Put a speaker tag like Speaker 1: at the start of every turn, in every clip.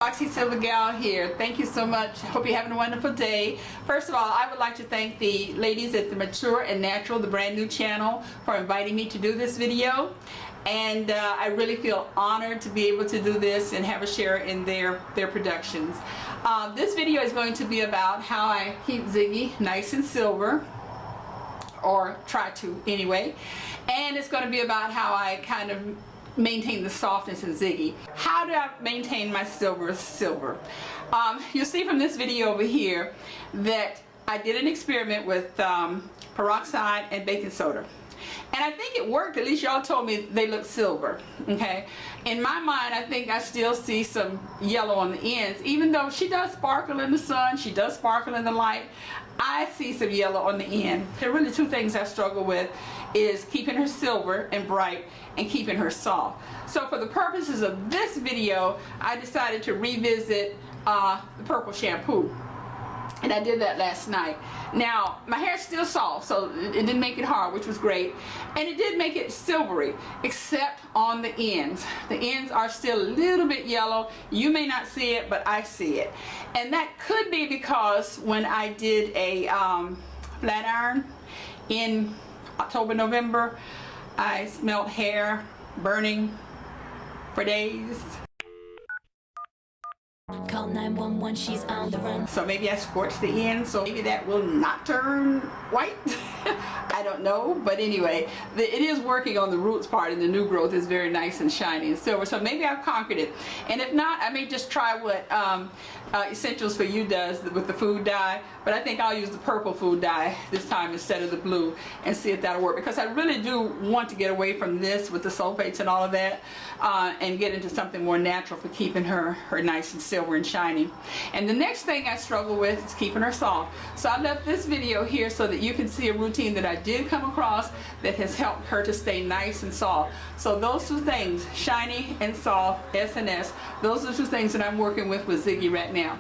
Speaker 1: FoxySilver gal here. Thank you so much. Hope you're having a wonderful day. First of all, I would like to thank the ladies at the Mature and Natural, the brand new channel, for inviting me to do this video. And I really feel honored to be able to do this and have a share in their productions. This video is going to be about how I keep Ziggy nice and silver, or try to anyway. And it's going to be about how I kind of maintain the softness in Ziggy. How do I maintain my silver? You'll see from this video over here that I did an experiment with peroxide and baking soda. And I think it worked. At least y'all told me they look silver. Okay. In my mind, I think I still see some yellow on the ends. Even though she does sparkle in the sun, she does sparkle in the light, I see some yellow on the end. There are really two things I struggle with, is keeping her silver and bright and keeping her soft. So for the purposes of this video, I decided to revisit the purple shampoo. And I did that last night. Now, my hair's still soft, so it didn't make it hard, which was great. And it did make it silvery, except on the ends. The ends are still a little bit yellow. You may not see it, but I see it. And that could be because when I did a flat iron in October, November, I smelled hair burning for days.
Speaker 2: Call 911, she's on the run.
Speaker 1: So maybe I scorched the end, so maybe that will not turn white. I don't know, but anyway, it is working on the roots part, and the new growth is very nice and shiny and silver. So maybe I've conquered it. And if not, I may just try what Essentials for You does with the food dye. But I think I'll use the purple food dye this time instead of the blue and see if that'll work. Because I really do want to get away from this with the sulfates and all of that and get into something more natural for keeping her nice and silver and shiny. And the next thing I struggle with is keeping her soft. So I left this video here so that you can see a routine that I did come across that has helped her to stay nice and soft. So those two things, shiny and soft, S&S, those are two things that I'm working with Ziggy right now.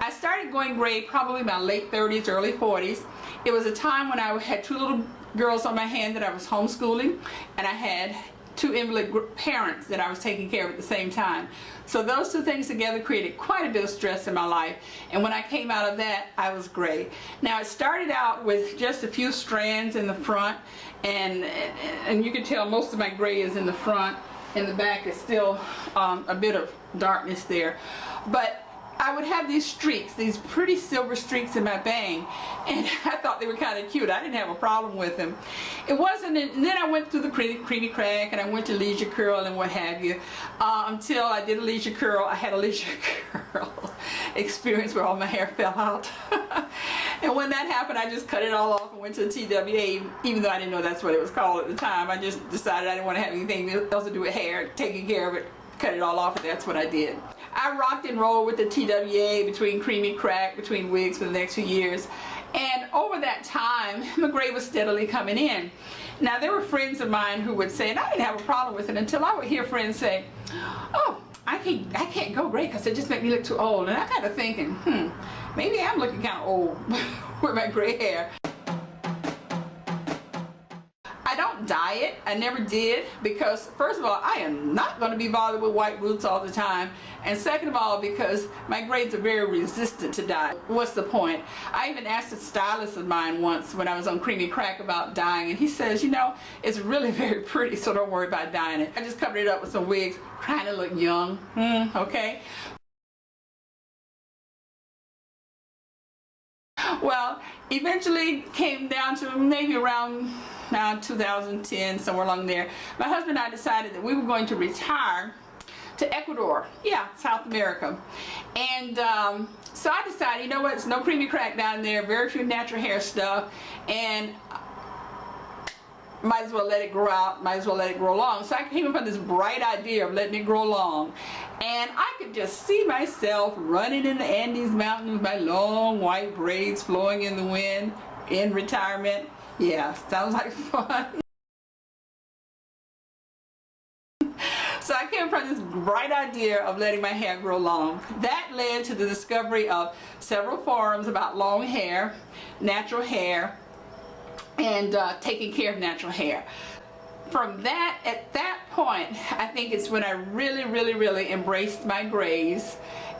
Speaker 1: I started going gray probably my late 30s, early 40s. It was a time when I had two little girls on my hand that I was homeschooling, and I had two invalid parents that I was taking care of at the same time. So those two things together created quite a bit of stress in my life, and when I came out of that, I was gray. Now, it started out with just a few strands in the front, and you can tell most of my gray is in the front, and the back is still a bit of darkness there. But I would have these streaks, these pretty silver streaks in my bang, and I thought they were kind of cute. I didn't have a problem with them. It wasn't, and then I went through the creamy crack, and I went to leisure curl and what have you, until I did a leisure curl. I had a leisure curl experience where all my hair fell out. And when that happened, I just cut it all off and went to the TWA, even though I didn't know that's what it was called at the time. I just decided I didn't want to have anything else to do with hair, taking care of it, cut it all off, and that's what I did. I rocked and rolled with the TWA between creamy crack, between wigs for the next few years. And over that time, my gray was steadily coming in. Now, there were friends of mine who would say, and I didn't have a problem with it until I would hear friends say, oh, I can't go gray because it just makes me look too old. And I got to thinking, maybe I'm looking kind of old with my gray hair. I don't dye it. I never did, because first of all, I am not going to be bothered with white roots all the time, and second of all, because my grays are very resistant to dye. What's the point? I even asked a stylist of mine once when I was on creamy crack about dyeing, and he says, you know, it's really very pretty, so don't worry about dyeing it. I just covered it up with some wigs, trying to look young. Okay. Well, eventually came down to maybe around 2010, somewhere along there. My husband and I decided that we were going to retire to Ecuador, South America. And so I decided, you know what, it's no creamy crack down there, very few natural hair stuff, and might as well let it grow out, might as well let it grow long. So I came up with this bright idea of letting it grow long. And I could just see myself running in the Andes Mountains with my long white braids flowing in the wind in retirement. Yeah, sounds like fun. So I came up with this bright idea of letting my hair grow long. That led to the discovery of several forums about long hair, natural hair, and taking care of natural hair. from that, at that point, I think it's when I really embraced my grays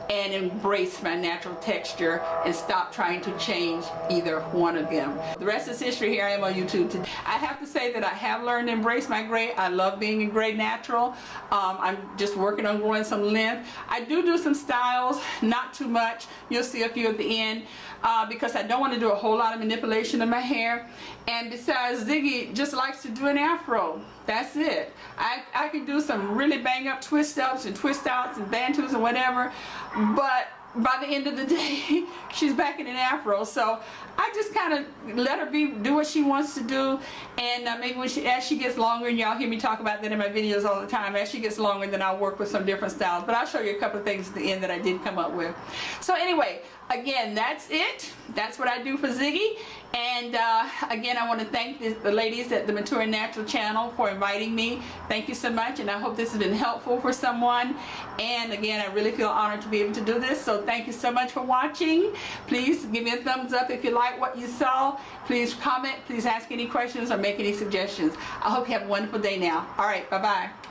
Speaker 1: and embrace my natural texture and stop trying to change either one of them. The rest is history. Here I am on YouTube today. I have to say that I have learned to embrace my gray. I love being a gray natural. I'm just working on growing some length. I do some styles, not too much. You'll see a few at the end because I don't want to do a whole lot of manipulation of my hair. And besides, Ziggy just likes to do an afro. That's it. I can do some really bang up twist ups and twist outs and bantus and whatever, but by the end of the day, she's back in an afro. So I just kind of let her do what she wants to do, and maybe when as she gets longer, and y'all hear me talk about that in my videos all the time, as she gets longer, then I'll work with some different styles. But I'll show you a couple of things at the end that I did come up with. So anyway, again, that's it. That's what I do for Ziggy. And again, I want to thank the ladies at the Mature and Natural channel for inviting me. Thank you so much, and I hope this has been helpful for someone. And again, I really feel honored to be able to do this. So thank you so much for watching. Please give me a thumbs up if you like what you saw. Please comment. Please ask any questions or make any suggestions. I hope you have a wonderful day now. All right, bye-bye.